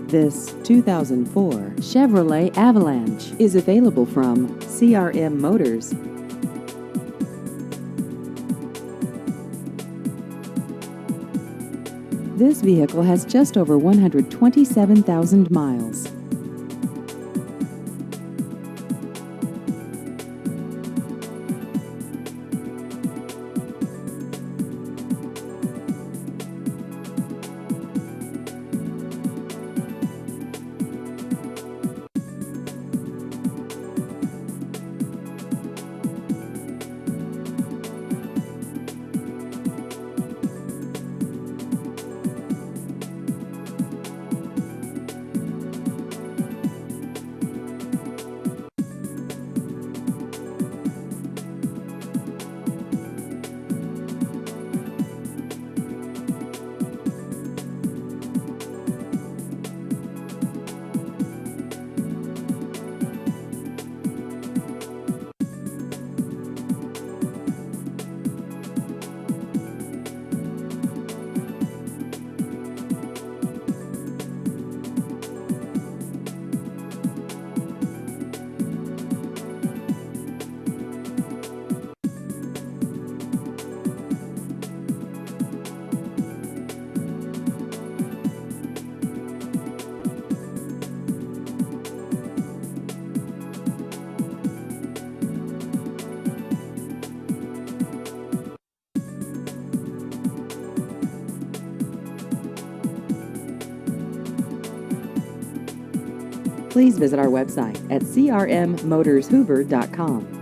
This 2004 Chevrolet Avalanche is available from CRM Motors. This vehicle has just over 127,000 miles. Please visit our website at crmmotorshoover.com.